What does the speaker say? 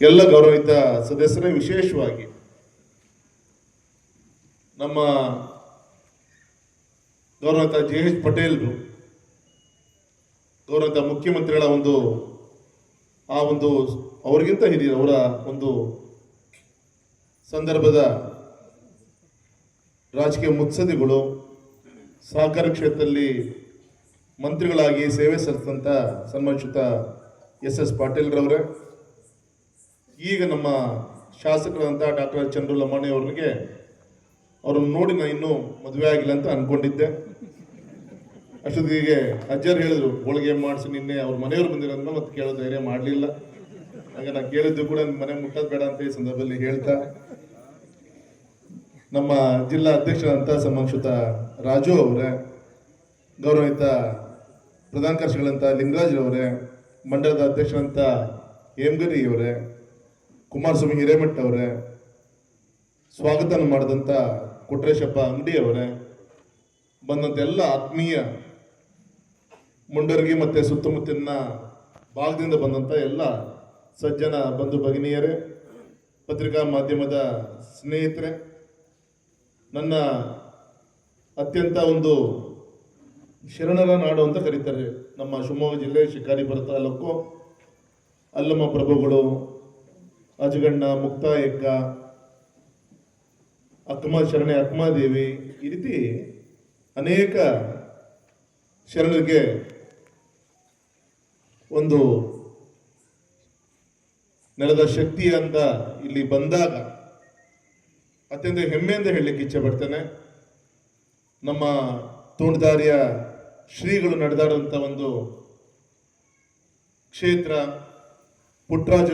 ಎಲ್ಲ ಗೌರವಿತ ಸದಸ್ಯರೇ, ವಿಶೇಷವಾಗಿ ನಮ್ಮ ಗೌರವಿತ ಜೆ.ಎಚ್. ಪಟೇಲ್ರು, ಗೌರವಿತ ಮುಖ್ಯಮಂತ್ರಿಗಳ ಅವರಿಗಿಂತ ಹಿರಿಯರು, ಅವರ ಒಂದು ಸಂದರ್ಭದ ರಾಜಕೀಯ ಮುತ್ಸದಿಗಳು, ಸಹಕಾರ ಕ್ಷೇತ್ರದಲ್ಲಿ ಮಂತ್ರಿಗಳಾಗಿ ಸೇವೆ ಸಲ್ಲಿಸಿದಂಥ ಸನ್ಮಾನಿತ ಎಸ್ ಪಾಟೀಲ್ರವರೇ, ಈಗ ನಮ್ಮ ಶಾಸಕರಾದಂಥ ಡಾಕ್ಟರ್ ಚಂದ್ರು ಲಮಾಣಿ ಅವರಿಗೆ ಅವ್ರನ್ನ ನೋಡಿ ನಾನು ಇನ್ನೂ ಮದುವೆ ಆಗಿಲ್ಲ ಅಂತ ಅನ್ಕೊಂಡಿದ್ದೆ. ಅಷ್ಟೊತ್ತಿಗೆ ಅಜ್ಜರು ಹೇಳಿದ್ರು ಹೋಳಿಗೆ ಮಾಡಿಸಿ ನಿನ್ನೆ ಅವ್ರ ಮನೆಯವ್ರು ಬಂದಿರೋದ್ರಿಂದ ಮತ್ತೆ ಕೇಳೋ ಧೈರ್ಯ ಮಾಡಲಿಲ್ಲ. ಹಾಗೆ ನಾನು ಕೇಳಿದ್ದು ಕೂಡ ಮನೆ ಮುಟ್ಟೋದು ಬೇಡ ಅಂತ ಈ ಸಂದರ್ಭದಲ್ಲಿ ಹೇಳ್ತಾ, ನಮ್ಮ ಜಿಲ್ಲಾ ಅಧ್ಯಕ್ಷರಾದಂಥ ಸನ್ಮಾನಿತ ರಾಜು ಅವರೇ, ಗೌರವಿತ ಪ್ರಧಾನ ಕಾರ್ಯದರ್ಶಿಗಳಂತ ಲಿಂಗರಾಜ್ ಅವರೇ, ಮಂಡಲದ ಅಧ್ಯಕ್ಷರಂತ ಹೇಮಗಿರಿ ಅವರೇ, ಕುಮಾರಸ್ವಾಮಿ ಹಿರೇಮಠ ಅವರೇ, ಸ್ವಾಗತ ಮಾಡಿದಂಥ ಕೊಟ್ರೇಶಪ್ಪ ಅಂಗಡಿ ಅವರೇ, ಬಂದಂಥ ಎಲ್ಲ ಆತ್ಮೀಯ ಮುಂಡರ್ಗಿ ಮತ್ತು ಸುತ್ತಮುತ್ತಲಿನ ಭಾಗದಿಂದ ಬಂದಂಥ ಎಲ್ಲ ಸಜ್ಜನ ಬಂಧು ಭಗಿನಿಯರೇ, ಪತ್ರಿಕಾ ಮಾಧ್ಯಮದ ಸ್ನೇಹಿತರೆ, ನನ್ನ ಅತ್ಯಂತ ಶರಣರ ನಾಡು ಅಂತ ಕರೀತಾರೆ ನಮ್ಮ ಶಿವಮೊಗ್ಗ ಜಿಲ್ಲೆ ಶಿಕಾರಿಪುರ ತಾಲೂಕು. ಅಲ್ಲಮ್ಮ ಪ್ರಭುಗಳು, ಅಜಗಣ್ಣ, ಮುಕ್ತಾಯಕ್ಕ, ಶರಣೆ ಅಕ್ಕಮಾದೇವಿ, ಈ ರೀತಿ ಅನೇಕ ಶರಣರಿಗೆ ನೆಲದ ಶಕ್ತಿ ಅಂತ ಇಲ್ಲಿ ಬಂದಾಗ ಅತ್ಯಂತ ಹೆಮ್ಮೆಯಿಂದ ಹೇಳಲಿಕ್ಕೆ ಇಚ್ಛೆ ಪಡ್ತೇನೆ. ನಮ್ಮ ತೋಂಟದಾರ್ಯ ಶ್ರೀಗಳು ನಡೆದಾಡುವಂಥ ಕ್ಷೇತ್ರ ಪುಟ್ಟರಾಜು